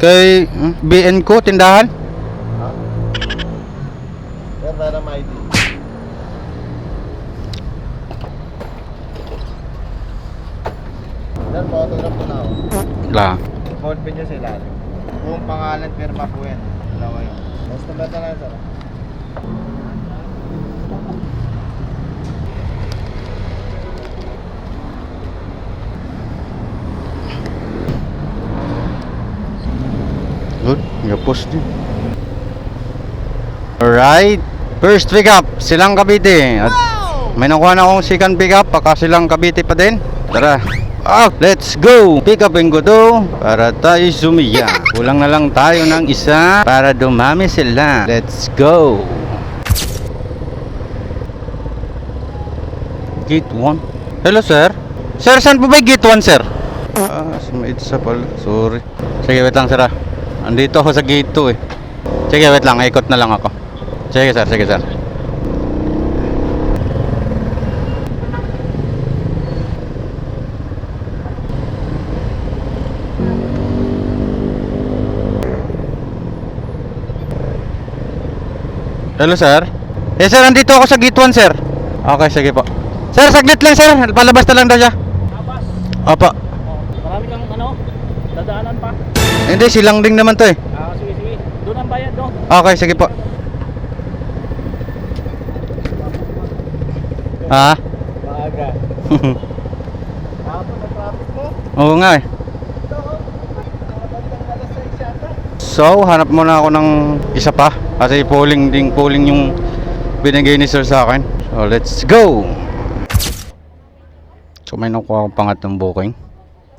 Kay BN ko, tindahan. Ha? Sir, para ma-ID. Sir, photograph ko na ako. La. Hold pin nyo sa ilalim. Buong pangalan, pirma po yan. Dalawa yun. Basta bata na sir. Good, post din. Alright, first pick up, Silang Cavite. At may nakuha na akong second pick up, baka Silang Cavite pa din. Tara, let's go! Pick up ko to para tayo sumiya. Kulang na lang tayo ng isa para dumami sila. Let's go! Gate 1. Hello sir. Sir, saan po ba yung gate 1 sir? May isa pala. Sorry. Sige, wait lang sir. Andito ako sa gate 2 eh. Sige, wait lang. Ikot na lang ako. Sige sir, sige sir. Hello sir. Sir, andito ako sa gate 1 sir. Okay, sige po. Sir, saglit lang sir. Palabas na lang daw siya. Labas. Opo. Marami kang dadaanan pa. Hindi, silang ding naman to eh. Sige, sige. Doon ang bayad, no? Okay, sige po. Ha? Maaga. Hapon na traffic mo. Oo nga eh. So, hanap muna ako ng isa pa. Kasi pulling yung binigay ni sir sa akin. So, let's go! So, may nakuha akong pangatlong booking.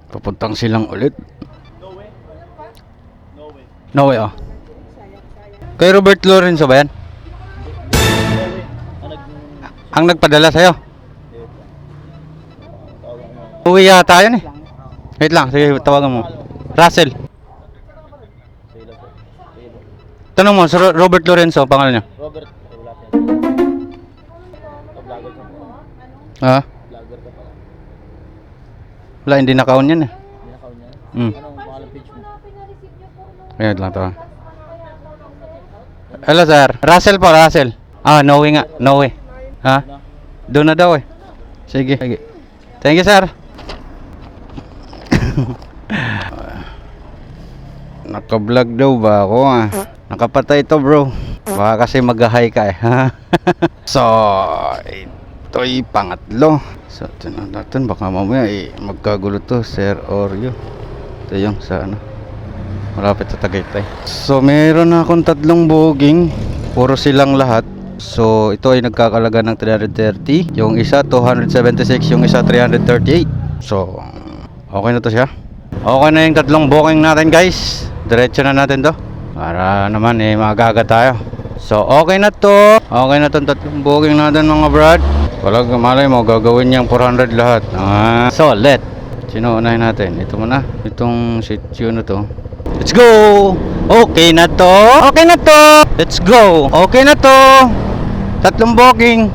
Papuntang Silang ulit. No way. No way. No way, oh. Kay Robert Lorenzo ba yan? Ang nagpadala sa'yo? Uwi yata yan eh. Wait lang, sige, tawagan mo. Russell. Tanong mo, Sir Robert Lorenzo, pangalan niya? Robert, wala pa yan. Vlogger ka pa. Ha? Vlogger ka pa. Wala, hindi na-count yan eh. Hindi na count yan? Hmm. Anong pangalan page mo? Ayan lang to. Hello sir, Russell po, Russell. No way nga, no way. Ha? Doon na daw eh. Sige, sige. Thank you sir. Naka-vlog daw ba ako ah? Nakapatay to bro. Baka kasi mag-hi ka eh. So, ito'y pangatlo. So, tinan natin. Baka mamaya magkagulo to, Sir Oreo. Ito yung sa ano. Malapit sa Tagaytay. So, meron na akong tatlong booking. Puro silang lahat. So, ito ay nagkakalaga ng 330. Yung isa, 276. Yung isa, 338. So, okay na to siya. Okay na yung tatlong booking natin guys. Diretso na natin to para naman magaga tayo. So okay na to. Okay na tong tatlong booking natin mga brad. Walang malay mo gagawin niyang 400 lahat. Solid. Sino unahin natin? Ito muna. Itong sitio na to. Let's go. Okay na to. Okay na to. Let's go. Okay na to. Tatlong booking.